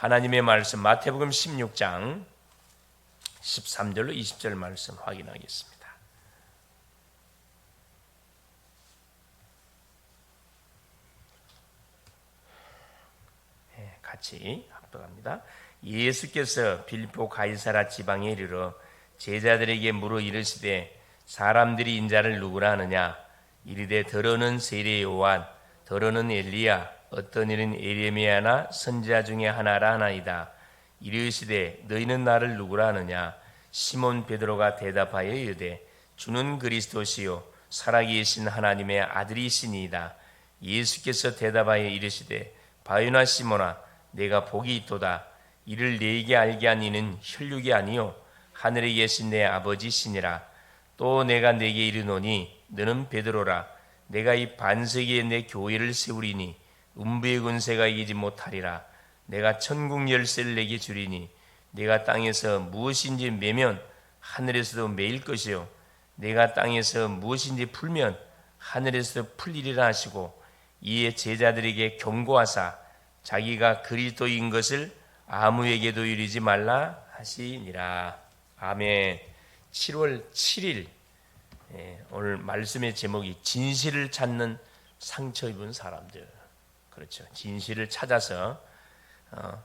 하나님의 말씀 마태복음 16장 13절로 20절 말씀 확인하겠습니다. 같이 합독합니다. 예수께서 빌립보 가이사라 지방에 이르러 제자들에게 물어 이르시되 사람들이 인자를 누구라 하느냐? 이르되 더러는 세례 요한, 더러는 엘리야, 어떤 이는 에레미야나 선지자 중에 하나라 하나이다. 이르시되 너희는 나를 누구라 하느냐? 시몬 베드로가 대답하여 이르되 주는 그리스도시요 살아계신 하나님의 아들이시니이다. 예수께서 대답하여 이르시되 바요나 시몬아 내가 복이 있도다. 이를 네게 알게 한 이는 혈육이 아니요 하늘에 계신 내 아버지시니라. 또 내가 네게 이르노니 너는 베드로라. 내가 이 반석에 내 교회를 세우리니 음부의 권세가 이기지 못하리라. 내가 천국 열쇠를 내게 주리니 내가 땅에서 무엇인지 매면 하늘에서도 매일 것이요 내가 땅에서 무엇인지 풀면 하늘에서도 풀리리라 하시고 이에 제자들에게 경고하사 자기가 그리스도인 것을 아무에게도 이르지 말라 하시니라. 아멘. 7월 7일 오늘 말씀의 제목이 진실을 찾는 상처 입은 사람들. 그렇죠. 진실을 찾아서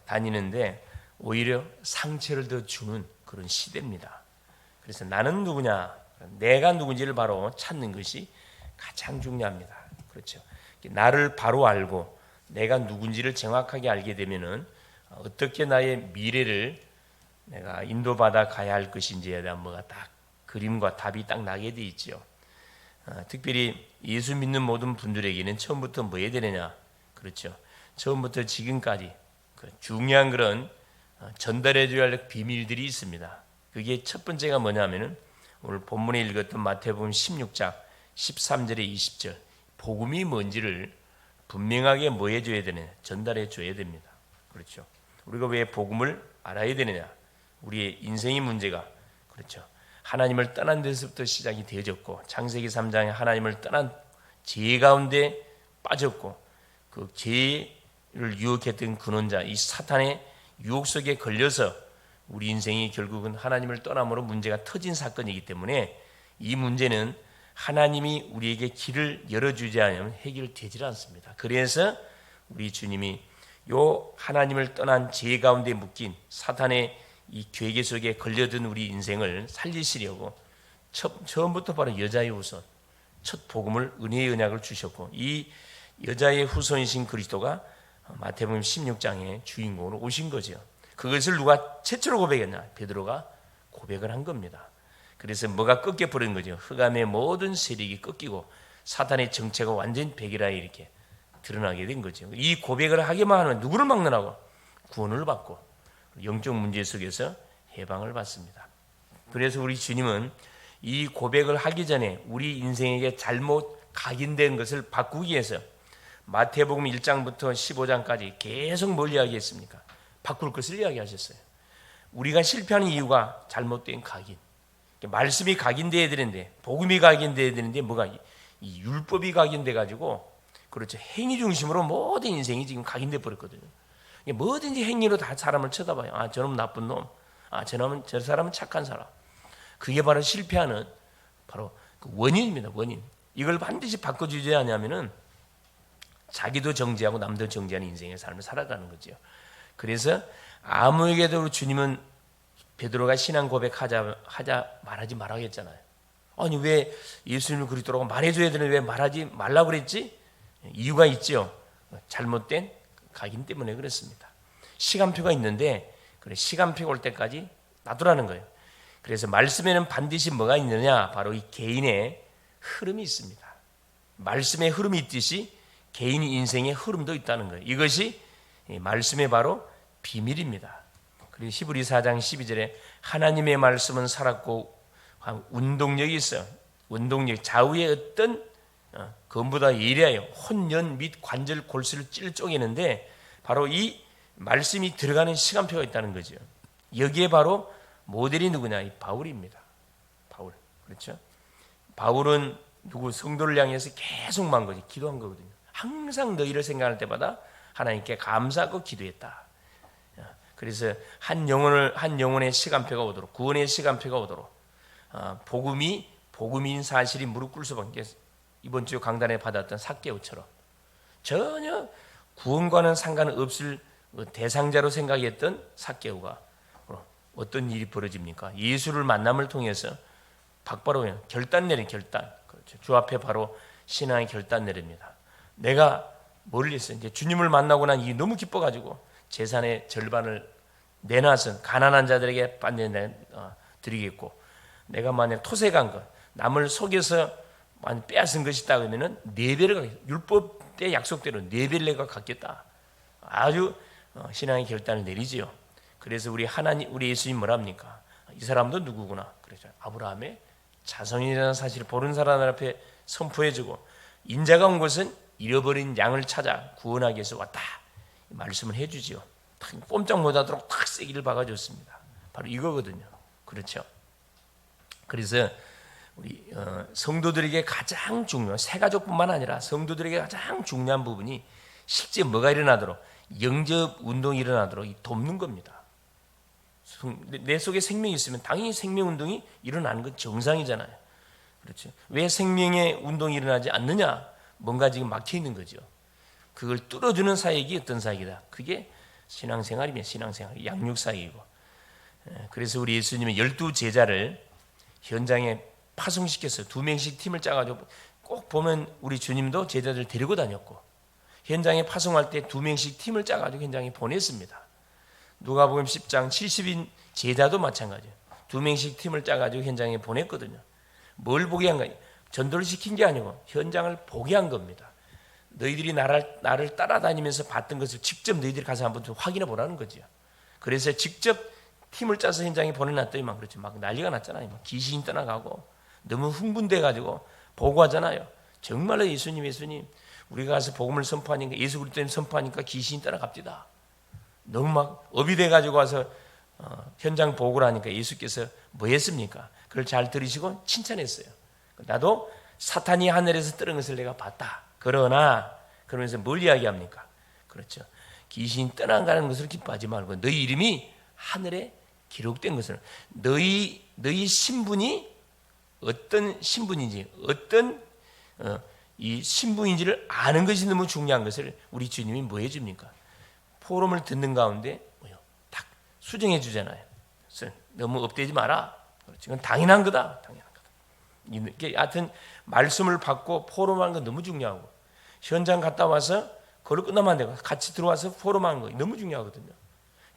다니는데 오히려 상처를 더 주는 그런 시대입니다. 그래서 나는 누구냐, 내가 누군지를 바로 찾는 것이 가장 중요합니다. 그렇죠. 나를 바로 알고 내가 누군지를 정확하게 알게 되면은 어떻게 나의 미래를 내가 인도받아 가야 할 것인지에 대한 뭐가 딱 그림과 답이 딱 나게 돼 있죠. 특별히 예수 믿는 모든 분들에게는 처음부터 뭐 해야 되느냐? 그렇죠. 처음부터 지금까지 중요한 그런 전달해줘야 할 비밀들이 있습니다. 그게 첫 번째가 뭐냐면은 오늘 본문에 읽었던 마태복음 16장 13절에 20절 복음이 뭔지를 분명하게 뭐 해줘야 되느냐? 전달해 줘야 됩니다. 그렇죠. 우리가 왜 복음을 알아야 되느냐? 우리의 인생의 문제가 그렇죠. 하나님을 떠난 데서부터 시작이 되어졌고 창세기 3장에 하나님을 떠난 죄 가운데 빠졌고 그 죄를 유혹했던 근원자 이 사탄의 유혹 속에 걸려서 우리 인생이 결국은 하나님을 떠남으로 문제가 터진 사건이기 때문에 이 문제는 하나님이 우리에게 길을 열어주지 않으면 해결되질 않습니다. 그래서 우리 주님이 요 하나님을 떠난 죄 가운데 묶인 사탄의 이 괴계 속에 걸려든 우리 인생을 살리시려고 처음부터 바로 여자의 후손 첫 복음을 은혜의 언약을 주셨고 이 여자의 후손이신 그리스도가 마태복음 16장의 주인공으로 오신 거죠. 그것을 누가 최초로 고백했냐? 베드로가 고백을 한 겁니다. 그래서 뭐가 꺾여버린 거죠. 흑암의 모든 세력이 꺾이고 사탄의 정체가 완전히 백일하에 이렇게 드러나게 된 거죠. 이 고백을 하기만 하면 누구를 막론하고 구원을 받고 영적 문제 속에서 해방을 받습니다. 그래서 우리 주님은 이 고백을 하기 전에 우리 인생에게 잘못 각인된 것을 바꾸기 위해서 마태복음 1장부터 15장까지 계속 뭘 이야기했습니까? 바꿀 것을 이야기하셨어요. 우리가 실패하는 이유가 잘못된 각인. 말씀이 각인돼야 되는데 복음이 각인돼야 되는데 뭐가 이 율법이 각인돼 가지고 그렇죠. 행위 중심으로 모든 인생이 지금 각인돼 버렸거든요. 뭐든지 행위로 다 사람을 쳐다봐요. 아, 저놈은 나쁜 놈. 아, 저 사람은 착한 사람. 그게 바로 실패하는 바로 그 원인입니다. 원인. 이걸 반드시 바꿔주지 않으면은 자기도 정죄하고 남도 정죄하는 인생의 삶을 살아가는 거죠. 그래서 아무에게도 주님은 베드로가 신앙 고백하자 말하지 말라고 했잖아요. 아니 왜 예수님을 그리스도라고 말해줘야 되는데 왜 말하지 말라고 그랬지? 이유가 있죠. 잘못된 각인 때문에 그렇습니다. 시간표가 있는데 그래 시간표가 올 때까지 놔두라는 거예요. 그래서 말씀에는 반드시 뭐가 있느냐? 바로 이 개인의 흐름이 있습니다. 말씀의 흐름이 있듯이 개인 인생의 흐름도 있다는 거예요. 이것이 말씀의 바로 비밀입니다. 그리고 히브리 4장 12절에 하나님의 말씀은 살았고 운동력이 있어요. 운동력 좌우의 어떤 그것보다 예리하여 혼연 및 관절 골수를 찔 쪼개는데 바로 이 말씀이 들어가는 시간표가 있다는 거죠. 여기에 바로 모델이 누구냐? 이 바울입니다. 바울. 그렇죠? 바울은 누구 성도를 향해서 계속 만 거지. 기도한 거거든요. 항상 너희를 생각할 때마다 하나님께 감사하고 기도했다. 그래서 한 영혼의 시간표가 오도록, 구원의 시간표가 오도록 복음인 사실이 무릎 꿇을 수밖에, 이번 주 강단에 받았던 삭개오처럼 전혀 구원과는 상관없을 대상자로 생각했던 삭개오가 어떤 일이 벌어집니까? 예수를 만남을 통해서 바로 그냥 결단 내린 결단. 그렇죠. 주 앞에 바로 신앙의 결단 내립니다. 내가 뭘 했어요? 이제 주님을 만나고 난 이게 너무 기뻐가지고 재산의 절반을 내놔서 가난한 자들에게 드리겠고, 내가 만약 토색한 것, 남을 속여서 빼앗은 것이 있다 그러면은 4배를 율법의 약속대로 4배를 내가 갖겠다. 아주 신앙의 결단을 내리지요. 그래서 우리 예수님 뭐랍니까? 이 사람도 누구구나. 그래서 아브라함의 자손이라는 사실을 보는 사람 앞에 선포해주고, 인자가 온 것은 잃어버린 양을 찾아 구원하기 위해서 왔다, 말씀을 해주지요. 꼼짝 못하도록 탁 세기를 박아줬습니다. 바로 이거거든요. 그렇죠. 그래서 우리 성도들에게 가장 중요한, 새가족뿐만 아니라 성도들에게 가장 중요한 부분이 실제 뭐가 일어나도록, 영접 운동이 일어나도록 돕는 겁니다. 내 속에 생명이 있으면 당연히 생명 운동이 일어나는 건 정상이잖아요. 그렇죠. 왜 생명의 운동이 일어나지 않느냐? 뭔가 지금 막혀 있는 거죠. 그걸 뚫어주는 사역이 어떤 사역이다? 그게 신앙생활이면 신앙생활, 양육사역이고. 그래서 우리 예수님은 12제자를 현장에 파송시켜서 2명씩 팀을 짜가지고, 꼭 보면 우리 주님도 제자들 데리고 다녔고, 현장에 파송할 때 2명씩 팀을 짜가지고 현장에 보냈습니다. 누가복음 10장 70인 제자도 마찬가지예요. 2명씩 팀을 짜가지고 현장에 보냈거든요. 뭘 보게 한 거예요? 전도를 시킨 게 아니고 현장을 보게 한 겁니다. 너희들이 나를 따라다니면서 봤던 것을 직접 너희들이 가서 한번 좀 확인해 보라는 거죠. 그래서 직접 팀을 짜서 현장에 보내놨더니 막 난리가 났잖아요. 막 귀신이 떠나가고 너무 흥분돼가지고 보고하잖아요. 정말로 예수님 우리가 가서 복음을 선포하니까, 예수 그리스도를 선포하니까 귀신이 떠나갑디다. 너무 막 업이 돼가지고 와서 현장 보고를 하니까 예수께서 뭐 했습니까? 그걸 잘 들으시고 칭찬했어요. 나도 사탄이 하늘에서 뜨는 것을 내가 봤다. 그러면서 뭘 이야기합니까? 그렇죠. 귀신이 떠나가는 것을 기뻐하지 말고 너희 이름이 하늘에 기록된 것을, 너희 신분이 어떤 신분인지, 어떤 이 신분인지를 아는 것이 너무 중요한 것을 우리 주님이 뭐 해줍니까? 포럼을 듣는 가운데 딱 수정해 주잖아요. 너무 업되지 마라. 이건 당연한 거다. 이게 하여튼 말씀을 받고 포럼하는 건 너무 중요하고, 현장 갔다 와서 그걸 끝나면 안 되고 같이 들어와서 포럼하는 거 너무 중요하거든요.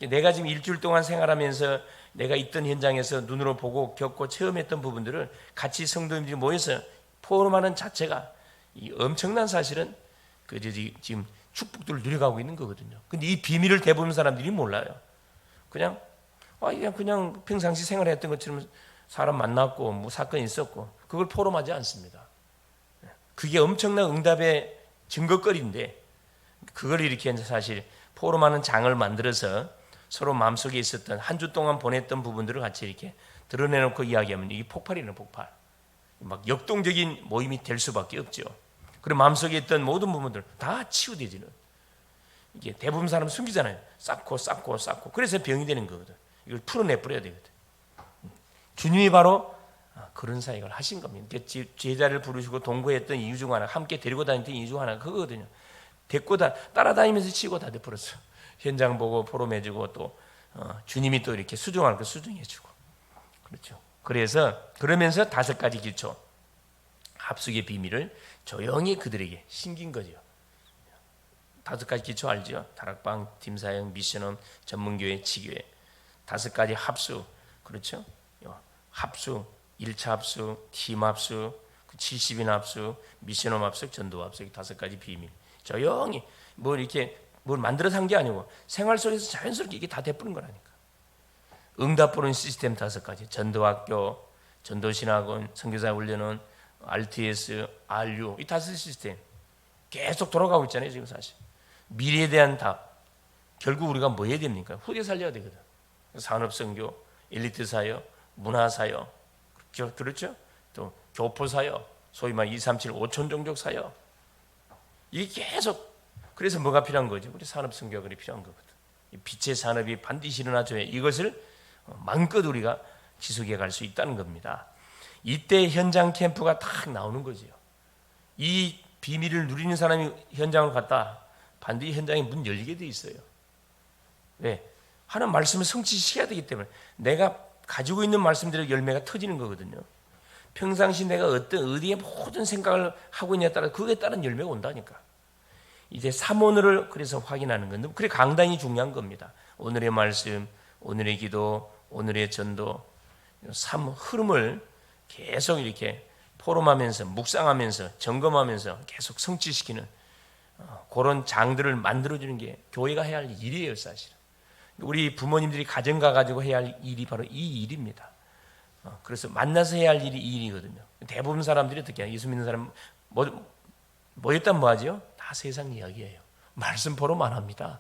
내가 지금 일주일 동안 생활하면서 내가 있던 현장에서 눈으로 보고 겪고 체험했던 부분들을 같이 성도님들이 모여서 포럼하는 자체가 이 엄청난, 사실은 지금 축복들을 누려가고 있는 거거든요. 근데 이 비밀을 대부분 사람들이 몰라요. 그냥 평상시 생활했던 것처럼 사람 만났고 뭐 사건이 있었고 그걸 포럼하지 않습니다. 그게 엄청난 응답의 증거거리인데, 그걸 이렇게 사실 포럼하는 장을 만들어서 서로 마음속에 있었던 한 주 동안 보냈던 부분들을 같이 이렇게 드러내놓고 이야기하면 이게 폭발이는 폭발. 막 역동적인 모임이 될 수밖에 없죠. 그리고 마음속에 있던 모든 부분들 다 치유되지는. 이게 대부분 사람 숨기잖아요. 쌓고. 그래서 병이 되는 거거든. 이걸 풀어내버려야 되거든. 주님이 바로 그런 사역을 하신 겁니다. 제자를 부르시고 동거했던 이유 중 하나, 함께 데리고 다녔던 이유 중 하나가 그거거든요. 따라다니면서 치고 다 되풀었어. 현장 보고 포럼해주고 또 주님이 또 이렇게 수정하는 거 수정해주고. 그렇죠. 그러면서 5가지 기초, 합숙의 비밀을 조용히 그들에게 신긴 거죠. 5가지 기초 알죠? 다락방, 팀사역, 미션홈, 전문교회, 지교회. 5가지 합숙. 그렇죠? 합숙, 1차 합숙, 팀 합숙, 70인 합숙, 미션홈 합숙, 전도 합숙, 5가지 비밀. 조용히 뭘 만들어서 한 게 아니고 생활 속에서 자연스럽게 이게 다 돼버린 거라니까. 응답 보는 시스템 5가지. 전도학교, 전도신학원, 선교사 훈련원, RTS, RU, 이 5 시스템 계속 돌아가고 있잖아요 지금. 사실 미래에 대한 답. 결국 우리가 뭐 해야 됩니까? 후대 살려야 되거든. 산업선교, 엘리트 사역, 문화사역, 그렇죠? 또 교포사역, 소위 말 237 5천 종족 사역. 이게 계속. 그래서 뭐가 필요한 거죠? 우리 산업선교가 필요한 거거든. 빛의 산업이 반드시 일어나줘야 이것을 마음껏 우리가 지속해 갈 수 있다는 겁니다. 이때 현장 캠프가 딱 나오는 거죠. 이 비밀을 누리는 사람이 현장을 갔다 반드시 현장에 문 열리게 돼 있어요. 왜? 하나님 말씀을 성취시켜야 되기 때문에 내가 가지고 있는 말씀들의 열매가 터지는 거거든요. 평상시 내가 어디에 모든 생각을 하고 있냐에 따라 그에 따른 열매가 온다니까. 이제 삼원을 그래서 확인하는 건데, 그래 강단이 중요한 겁니다. 오늘의 말씀, 오늘의 기도, 오늘의 전도, 삼 흐름을 계속 이렇게 포럼하면서 묵상하면서 점검하면서 계속 성취시키는 그런 장들을 만들어주는 게 교회가 해야 할 일이에요, 사실은. 우리 부모님들이 가정 가지고 해야 할 일이 바로 이 일입니다. 그래서 만나서 해야 할 일이 이 일이거든요. 대부분 사람들이 어떻게 해요? 예수 믿는 사람 뭐였단 뭐하죠? 다 세상 이야기예요. 말씀 포럼만 합니다.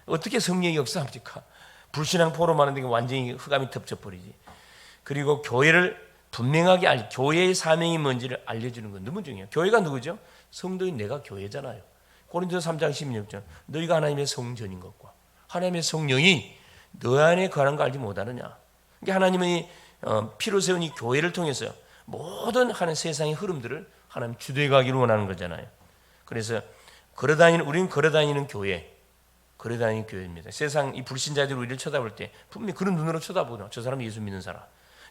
어떻게 성령이 역사합니까? 불신앙 포럼하는 데 완전히 흑암이 덮쳐버리지. 그리고 교회를 분명하게 교회의 사명이 뭔지를 알려주는 건 너무 중요해요. 교회가 누구죠? 성도인 내가 교회잖아요. 고린도서 3장 16절 너희가 하나님의 성전인 것과 하나님의 성령이 너 안에 거하는 거 알지 못하느냐. 그러니까 하나님이 피로 세운 이 교회를 통해서 모든 하는 세상의 흐름들을 하나님 주도해 가기를 원하는 거잖아요. 그래서 우리는 걸어다니는 교회입니다. 세상 이 불신자들이 우리를 쳐다볼 때 분명히 그런 눈으로 쳐다보거든. 저 사람 예수 믿는 사람.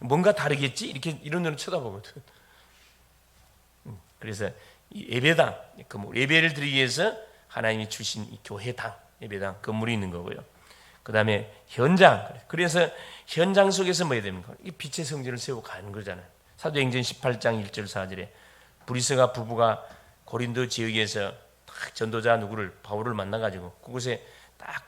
뭔가 다르겠지? 이런 눈으로 쳐다보거든. 그래서 이 예배당, 예배를 드리기 위해서 하나님이 주신 이 교회당, 예배당 건물이 있는 거고요. 그 다음에 현장. 그래서 현장 속에서 뭐 해야 됩니까? 이 빛의 성전을 세우고 가는 거잖아요. 사도행전 18장 1절 4절에 브리스가 부부가 고린도 지역에서 딱 전도자 바울을 만나가지고 그곳에 딱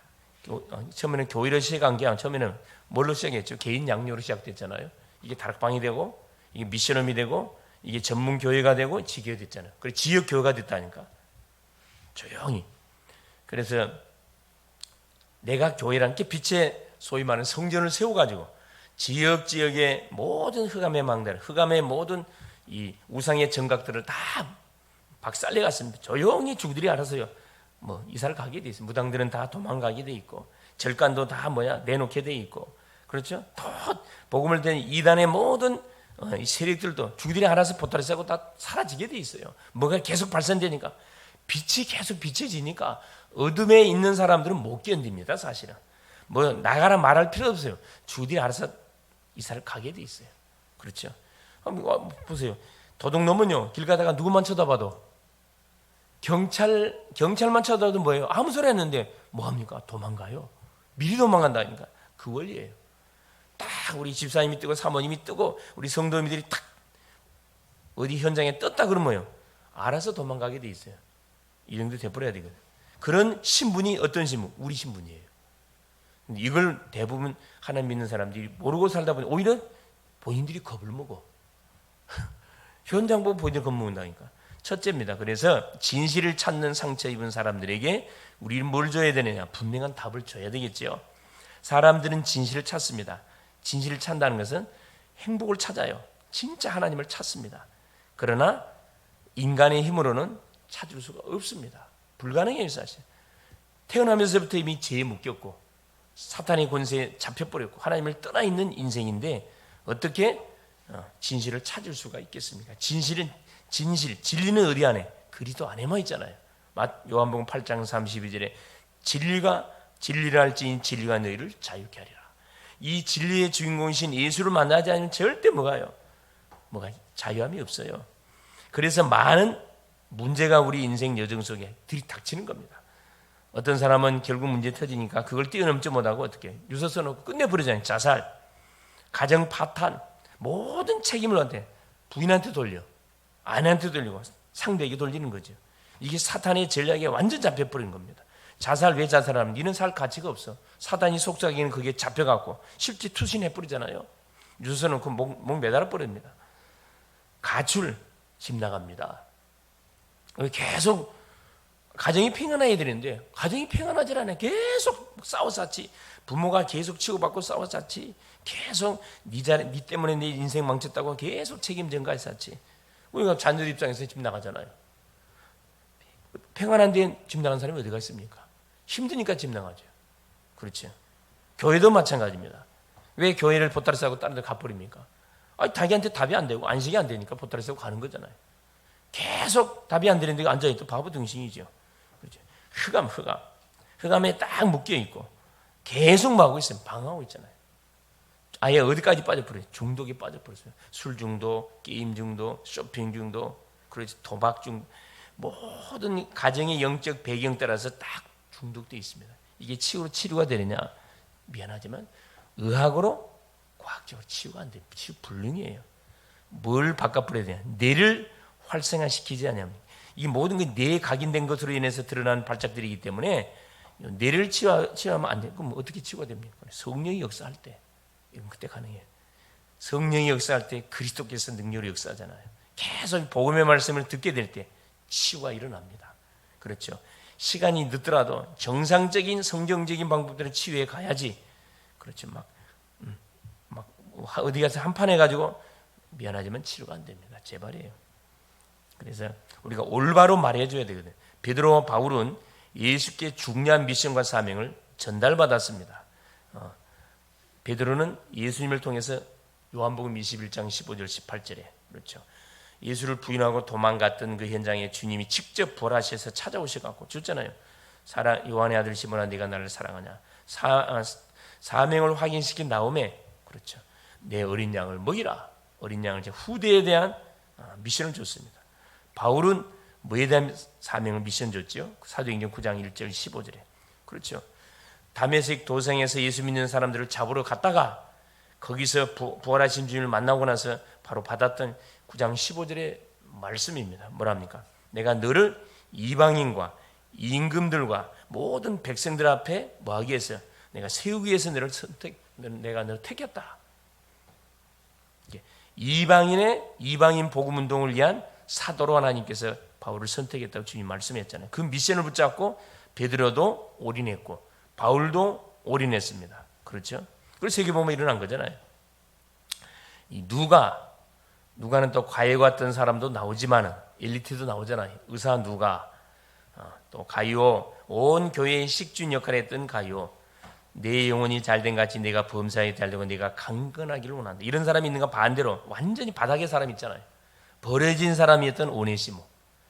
처음에는 교회를 시작한 게 아니라 처음에는 뭘로 시작했죠? 개인 양료로 시작됐잖아요. 이게 다락방이 되고 이게 미션홈이 되고 이게 전문 교회가 되고 지교회 됐잖아요. 그리고 지역 교회가 됐다니까. 조용히. 그래서 내가 교회란 게 빛의 소위 말하는 성전을 세워가지고 지역의 모든 흑암의 망대를, 흑암의 모든 이 우상의 정각들을 다 박살내 갔습니다. 조용히 중들이 알아서요. 이사를 가게 돼 있어요. 무당들은 다 도망가게 돼 있고 절간도 다 내놓게 돼 있고 그렇죠. 또 복음을 된 이단의 모든 이 세력들도 중들이 알아서 보따리 싸고 다 사라지게 돼 있어요. 뭐가 계속 발산되니까 빛이 계속 비춰지니까 어둠에 있는 사람들은 못 견딥니다. 사실은 나가라 말할 필요 없어요. 주들이 알아서 이사를 가게 돼 있어요. 그렇죠. 보세요. 도둑놈은요 길 가다가 누구만 쳐다봐도 경찰만 쳐다봐도 뭐예요? 아무 소리 했는데 뭐합니까? 도망가요. 미리 도망간다니까. 그 원리예요. 딱 우리 집사님이 뜨고 사모님이 뜨고 우리 성도님들이 딱 어디 현장에 떴다 그러면 뭐예요? 알아서 도망가게 돼 있어요. 이 정도 돼버려야 되거든. 그런 신분이 어떤 신분? 우리 신분이에요. 이걸 대부분 하나님 믿는 사람들이 모르고 살다 보니 오히려 본인들이 겁을 먹어. 현장 보고 본인이 겁먹는다니까. 첫째입니다. 그래서 진실을 찾는 상처 입은 사람들에게 우리는 뭘 줘야 되느냐? 분명한 답을 줘야 되겠죠. 사람들은 진실을 찾습니다. 진실을 찾는다는 것은 행복을 찾아요. 진짜 하나님을 찾습니다. 그러나 인간의 힘으로는 찾을 수가 없습니다. 불가능해요, 사실. 태어나면서부터 이미 죄에 묶였고 사탄의 권세에 잡혀버렸고 하나님을 떠나 있는 인생인데 어떻게 진실을 찾을 수가 있겠습니까? 진리는 어디 안에? 그리스도 안에만 있잖아요. 요한복음 8장 32절에 진리를 알지인 진리가 너희를 자유케 하리라. 이 진리의 주인공이신 예수를 만나지 않으면 절대 뭐가 자유함이 없어요. 그래서 많은 문제가 우리 인생 여정 속에 들이닥치는 겁니다. 어떤 사람은 결국 문제 터지니까 그걸 뛰어넘지 못하고 어떻게 유서 써놓고 끝내버리잖아요. 자살, 가정 파탄, 모든 책임을 어때? 부인한테 돌려, 아내한테 돌리고 상대에게 돌리는 거죠. 이게 사탄의 전략에 완전 잡혀버린 겁니다. 자살 왜 자살하면 니는 살 가치가 없어. 사단이 속삭이는 그게 잡혀갖고 실제 투신해버리잖아요. 유서 써놓고 목 매달아 버립니다. 가출, 집 나갑니다. 계속 가정이 평안해야 되는데 가정이 평안하지 않아요. 계속 싸워쌌지. 부모가 계속 치고받고 싸워쌌지. 계속 니 때문에 내 인생 망쳤다고 계속 책임 전가했었지. 우리가 자녀들 입장에서 집 나가잖아요. 평안한데 집 나간 사람이 어디가 있습니까? 힘드니까 집 나가죠. 그렇죠. 교회도 마찬가지입니다. 왜 교회를 보따리 싸고 다른 데 가버립니까? 자기한테 답이 안 되고 안식이 안 되니까 보따리 싸고 가는 거잖아요. 계속 답이 안 되는데 앉아있도 바보 등신이죠. 그렇죠. 흑암에 딱 묶여있고 계속 마고 있어요. 방황하고 있잖아요. 아예 어디까지 빠져버려요? 중독에 빠져버렸어요. 술 중독, 게임 중독, 쇼핑 중독, 그래서 도박 중독, 모든 가정의 영적 배경 따라서 딱 중독되어 있습니다. 이게 치유가 되느냐? 미안하지만 의학으로 과학적으로 치유가 안 돼요. 치유 불능이에요. 뭘 바꿔버려야 되냐? 뇌를 활성화시키지 않냐면 이게 모든 게 뇌에 각인된 것으로 인해서 드러나는 발작들이기 때문에 뇌를 치유하면 안 돼요. 그럼 어떻게 치유가 됩니까? 성령이 역사할 때 이건 그때 가능해요. 성령이 역사할 때 그리스도께서 능력으로 역사하잖아요. 계속 복음의 말씀을 듣게 될 때 치유가 일어납니다. 그렇죠. 시간이 늦더라도 정상적인 성경적인 방법들은 치유에 가야지. 그렇죠. 막 어디 가서 한판 해가지고 미안하지만 치료가 안 됩니다. 제발이에요. 그래서 우리가 올바로 말해줘야 되거든요. 베드로와 바울은 예수께 중요한 미션과 사명을 전달받았습니다. 베드로는 예수님을 통해서 요한복음 21장 15절 18절에 그렇죠. 예수를 부인하고 도망갔던 그 현장에 주님이 직접 부활하셔서 찾아오셔갖고 줬잖아요. 요한의 아들 시몬아 네가 나를 사랑하냐. 사명을 확인시킨 다음에 그렇죠. 내 어린 양을 먹이라. 어린 양을 후대에 대한 미션을 줬습니다. 바울은 뭐에 대한 사명을 미션 줬죠? 사도행전 9장 1절 15절에 그렇죠. 다메섹 도성에서 예수 믿는 사람들을 잡으러 갔다가 거기서 부활하신 주님을 만나고 나서 바로 받았던 9장 15절의 말씀입니다. 뭐랍니까? 내가 너를 이방인과 임금들과 모든 백성들 앞에 뭐하기 위해서 내가 세우기 위해서 내가 너를 택했다. 이방인 복음 운동을 위한 사도로 하나님께서 바울을 선택했다고 주님 말씀했잖아요. 그 미션을 붙잡고 베드로도 올인했고 바울도 올인했습니다. 그렇죠? 그래서 세계복음이 일어난 거잖아요. 이 누가는 또 과외 갔던 사람도 나오지만은 엘리트도 나오잖아요. 의사 누가, 또 가이오, 온 교회의 식준 역할을 했던 가이오. 내 영혼이 잘된 같이 내가 범사에 잘되고 내가 강건하기를 원한다. 이런 사람이 있는가 반대로 완전히 바닥의 사람 있잖아요. 버려진 사람이었던 오네시모.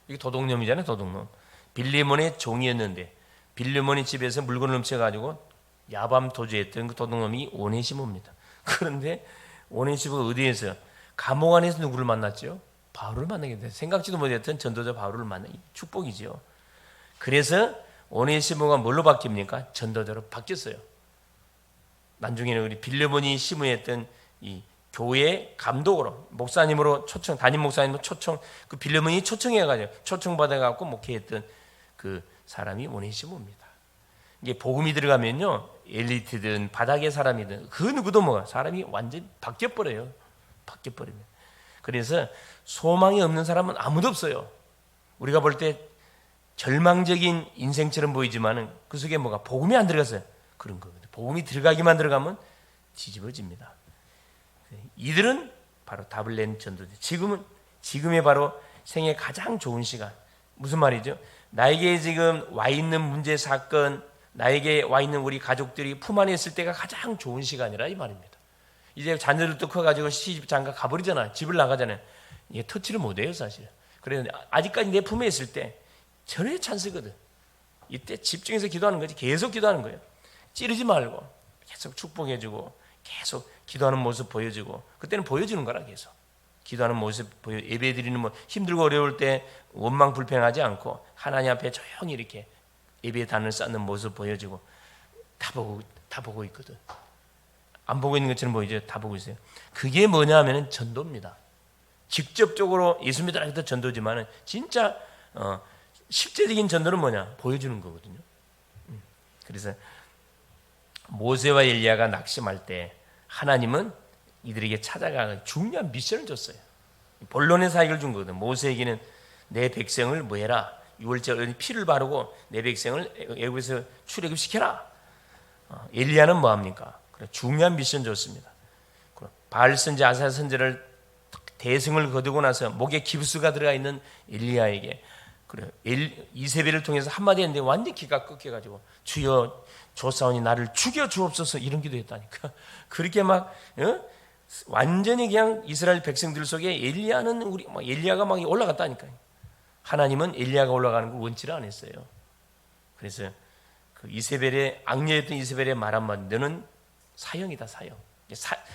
이게 도둑놈이잖아요. 도둑놈. 빌레몬의 종이었는데 빌레몬의 집에서 물건을 훔쳐가지고 야밤 도주했던 그 도둑놈이 오네시모입니다. 그런데 오네시모가 어디에서 감옥 안에서 누구를 만났죠? 바울을 만나게 됐어요. 생각지도 못했던 전도자 바울을 만나기 축복이죠. 그래서 오네시모가 뭘로 바뀝니까? 전도자로 바뀌었어요. 나중에는 우리 빌레몬이 시무했던 이 교회 감독으로 목사님으로 담임 목사님으로 그 빌레몬이 초청해가지고 초청받아갖고 목회했던 그 사람이 오네시모입니다. 이게 복음이 들어가면요 엘리트든 바닥의 사람이든 그 누구도 사람이 완전히 바뀌어버려요. 바뀌어버립니다. 그래서 소망이 없는 사람은 아무도 없어요. 우리가 볼 때 절망적인 인생처럼 보이지만은 그 속에 복음이 안 들어갔어요. 그런 거거든요. 복음이 들어가기만 들어가면 뒤집어집니다. 이들은 바로 답을 낸 전도자. 지금이 바로 생애 가장 좋은 시간. 무슨 말이죠? 나에게 지금 와 있는 문제 사건, 나에게 와 있는 우리 가족들이 품 안에 있을 때가 가장 좋은 시간이라 이 말입니다. 이제 자녀들도 커가지고 시집 장가 가버리잖아요. 집을 나가잖아요. 이게 터치를 못해요 사실. 그래서 아직까지 내 품에 있을 때 전혀 찬스거든. 이때 집중해서 기도하는 거지. 계속 기도하는 거예요. 찌르지 말고 계속 축복해주고 계속 기도하는 모습 보여주고 그때는 보여주는 거라 계속 기도하는 모습 예배 드리는 힘들고 어려울 때 원망 불평하지 않고 하나님 앞에 조용히 이렇게 예배 단을 쌓는 모습 보여주고 다 보고 있거든. 안 보고 있는 것처럼 보이죠? 다 보고 있어요. 그게 뭐냐 하면 전도입니다. 직접적으로 예수 믿으라 해도 전도지만은 진짜 실제적인 전도는 뭐냐? 보여주는 거거든요. 그래서 모세와 엘리야가 낙심할 때 하나님은 이들에게 찾아가는 중요한 미션을 줬어요. 본론의 사역을 준 거거든. 모세에게는 내 백성을 뭐해라? 6월절 피를 바르고 내 백성을 애굽에서 출애굽시켜라. 엘리야는 뭐합니까? 중요한 미션 줬습니다. 바알 선지 아사 선지를 대승을 거두고 나서 목에 기부스가 들어가 있는 엘리야에게 이세벨을 통해서 한마디 했는데 완전 기가 꺾여가지고 주여 조사원이 나를 죽여 주옵소서 이런 기도했다니까. 그렇게 막 완전히 그냥 이스라엘 백성들 속에 엘리야는 엘리야가 막 올라갔다니까요. 하나님은 엘리야가 올라가는 걸 원치를 안 했어요. 그래서 그 이세벨의 악녀였던 이세벨의 말 한마디, 너는 사형이다, 사형.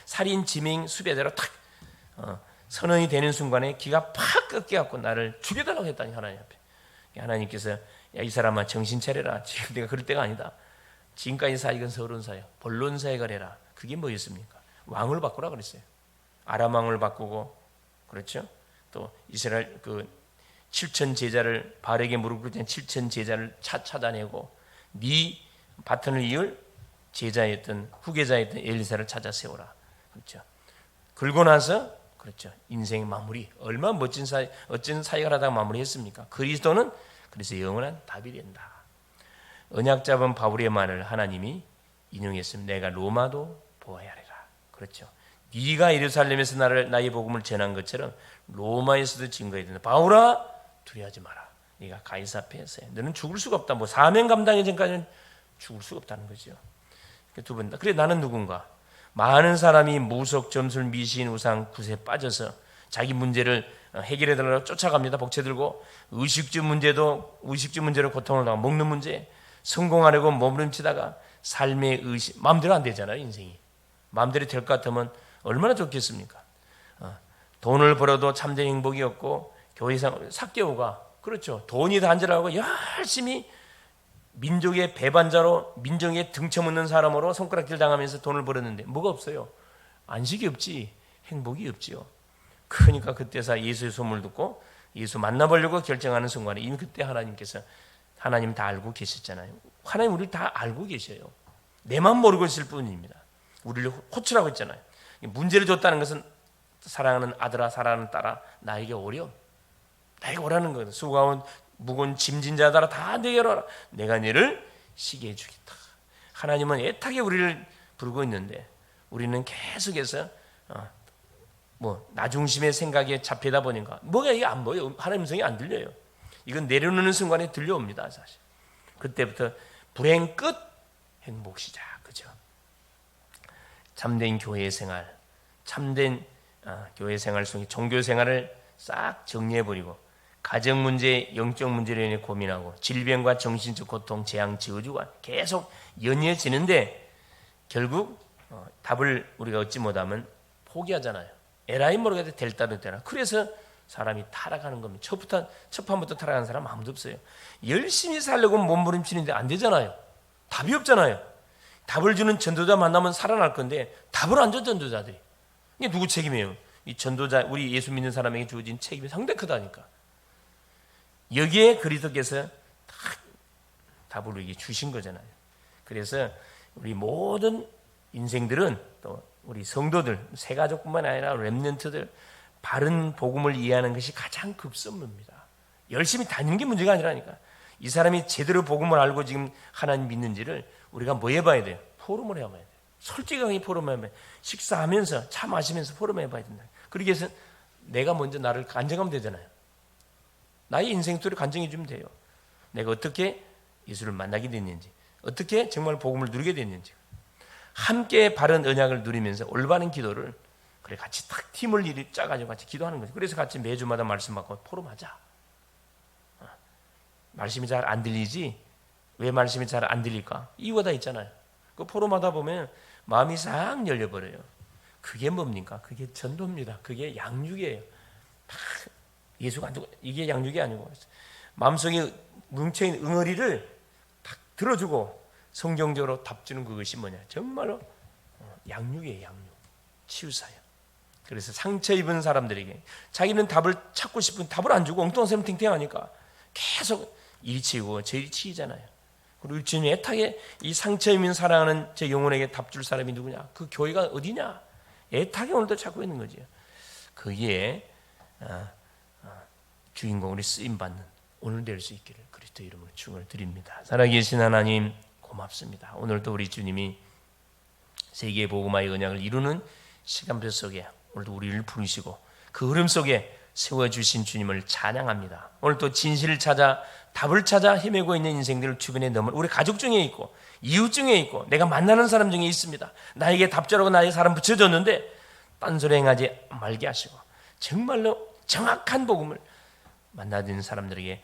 살인, 지명, 수배대로 탁 선언이 되는 순간에 기가 팍 꺾여갖고 나를 죽여달라고 했다니, 하나님 앞에. 하나님께서 야, 이 사람아 정신 차려라. 지금 내가 그럴 때가 아니다. 지금까지 사역은 서론 사역, 본론 사역을 해라. 그게 뭐였습니까? 왕을 바꾸라 그랬어요. 아람 왕을 바꾸고, 그렇죠? 또 이스라엘 그 7천 제자를 바알에게 무릎 꿇은 7천 제자를 찾아내고 네 바튼을 이을 제자였던 후계자였던 엘리사를 찾아 세워라. 그렇죠? 그러고 나서 그렇죠. 인생의 마무리. 얼마나 멋진 어쩐 사역을 하다가 마무리했습니까? 그리스도는 그래서 영원한 답이 된다. 언약 잡은 바울의 말을 하나님이 인용했으면 내가 로마도 보아야 하리라. 그렇죠. 네가 예루살렘에서 나의 복음을 전한 것처럼 로마에서도 증거해야 된다. 바울아 두려워하지 마라. 네가 가이사 앞에서 너는 죽을 수가 없다. 뭐 사명 감당의 전까지는 죽을 수가 없다는 거죠. 두 번 다. 그래 나는 누군가? 많은 사람이 무속, 점술, 미신, 우상, 굿에 빠져서 자기 문제를 해결해달라고 쫓아갑니다. 복채 들고 의식주 문제로 고통을 당하고 먹는 문제, 성공하려고 몸부림치다가 삶의 의식 마음대로 안 되잖아요. 인생이 마음대로 될 것 같으면 얼마나 좋겠습니까? 돈을 벌어도 참된 행복이 없고 교회상 삭개오가 그렇죠. 돈이 단절하고 열심히 민족의 배반자로 민족의 등쳐먹는 사람으로 손가락질 당하면서 돈을 벌었는데 뭐가 없어요? 안식이 없지, 행복이 없지요. 그러니까 그때서 예수의 소문을 듣고 예수 만나보려고 결정하는 순간에 이미 그때 하나님 다 알고 계셨잖아요. 하나님 우리를 다 알고 계셔요. 내만 모르고 있을 뿐입니다. 우리를 호출하고 있잖아요. 문제를 줬다는 것은 사랑하는 아들아, 사랑하는 딸아, 나에게 오렴. 나에게 오라는 거예요. 수고하고 무거운 짐진 자들아 다 내게 오라. 내가 너를 쉬게 해주겠다. 하나님은 애타게 우리를 부르고 있는데 우리는 계속해서 나 중심의 생각에 잡히다 보니까 뭐가 이게 안 보여요. 하나님 음성이 안 들려요. 이건 내려놓는 순간에 들려옵니다. 사실 그때부터 불행 끝, 행복 시작. 그죠? 참된 교회 생활, 참된 교회 생활 속에 종교 생활을 싹 정리해버리고 가정 문제, 영적 문제로 인해 고민하고 질병과 정신적 고통, 재앙, 저주가 계속 연이어지는데 결국 답을 우리가 얻지 못하면 포기하잖아요. 에라이 모르게 될 따른 때나. 그래서 사람이 타락하는 겁니다. 첫 판부터 타락하는 사람 아무도 없어요. 열심히 살려고 몸부림치는데 안 되잖아요. 답이 없잖아요. 답을 주는 전도자 만나면 살아날 건데 답을 안 줘 전도자들이. 이게 누구 책임이에요? 이 전도자 우리 예수 믿는 사람에게 주어진 책임이 상당히 크다니까. 여기에 그리스도께서 답을 우리에게 주신 거잖아요. 그래서 우리 모든 인생들은 또 우리 성도들, 새가족뿐만 아니라 렘넌트들 바른 복음을 이해하는 것이 가장 급선무입니다. 열심히 다니는 게 문제가 아니라니까. 이 사람이 제대로 복음을 알고 지금 하나님 믿는지를 우리가 뭐 해봐야 돼요? 포럼을 해봐야 돼요. 솔직하게 포럼을 해봐야 돼요. 식사하면서 차 마시면서 포럼을 해봐야 된다. 그러기 위해서 내가 먼저 나를 간증하면 되잖아요. 나의 인생 스토리를 간증해 주면 돼요. 내가 어떻게 예수를 만나게 됐는지, 어떻게 정말 복음을 누리게 됐는지, 함께 바른 언약을 누리면서 올바른 기도를 그래 같이 딱 팀을 짜가지고 같이 기도하는 거죠. 그래서 같이 매주마다 말씀 받고 포럼하자. 말씀이 잘 안 들리지? 왜 말씀이 잘 안 들릴까? 이유가 다 있잖아요. 그 포럼하다 보면 마음이 싹 열려버려요. 그게 뭡니까? 그게 전도입니다. 그게 양육이에요. 예수가 안 두고 이게 양육이 아니고 마음속에 뭉쳐있는 응어리를 딱 들어주고 성경적으로 답 주는 그것이 뭐냐? 정말로 양육이에요. 양육, 치유사예요. 그래서 상처 입은 사람들에게 자기는 답을 찾고 싶은 답을 안 주고 엉뚱한 탱탱하니까 계속 이리 치이고 저리 치이잖아요. 그리고 주님이 애타게 이 상처 입은 사랑하는 제 영혼에게 답 줄 사람이 누구냐? 그 교회가 어디냐? 애타게 오늘도 찾고 있는 거죠. 거기에 주인공으로 쓰임받는 오늘 될 수 있기를 그리스도 이름으로 축원을 드립니다. 살아계신 하나님 고맙습니다. 오늘도 우리 주님이 세계 복음화의 언약을 이루는 시간표 속에 오늘도 우리를 부르시고 그 흐름 속에 세워주신 주님을 찬양합니다. 오늘 또 진실을 찾아 답을 찾아 헤매고 있는 인생들을 주변에 넘어 우리 가족 중에 있고 이웃 중에 있고 내가 만나는 사람 중에 있습니다. 나에게 답절하고 나에게 사람 붙여줬는데 딴소리 행하지 말게 하시고 정말로 정확한 복음을 만나는 사람들에게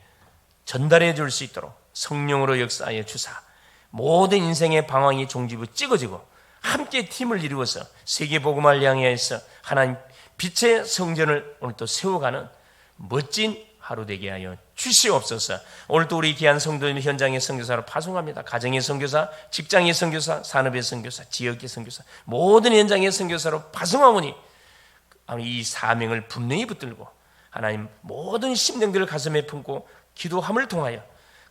전달해 줄 수 있도록 성령으로 역사하여 주사 모든 인생의 방황이 종지부 찍어지고 함께 팀을 이루어서 세계 복음을 향해서 하나님 빛의 성전을 오늘 또 세워가는 멋진 하루 되게 하여 주시옵소서. 오늘도 우리 귀한 성도님 현장의 선교사로 파송합니다. 가정의 선교사, 직장의 선교사, 산업의 선교사, 지역의 선교사, 모든 현장의 선교사로 파송하오니 이 사명을 분명히 붙들고 하나님 모든 심령들을 가슴에 품고 기도함을 통하여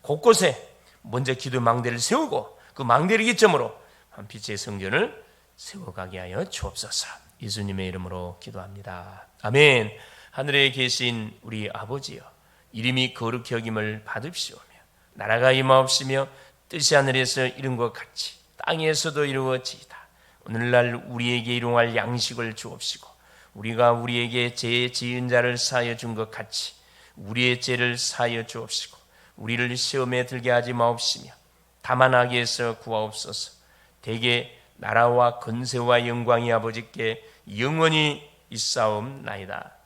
곳곳에 먼저 기도 망대를 세우고 그 망대를 기점으로 한 빛의 성전을 세워가게 하여 주옵소서. 예수님의 이름으로 기도합니다. 아멘. 하늘에 계신 우리 아버지여, 이름이 거룩히 여김을 받으시오며 나라가 임하옵시며 뜻이 하늘에서 이룬 것 같이 땅에서도 이루어지이다. 오늘날 우리에게 일용할 양식을 주옵시고 우리가 우리에게 죄 지은 자를 사하여 준 것 같이 우리의 죄를 사하여 주옵시고 우리를 시험에 들게 하지 마옵시며 다만 악에서 구하옵소서. 대개 나라와 권세와 영광이 아버지께 영원히 있사옵나이다.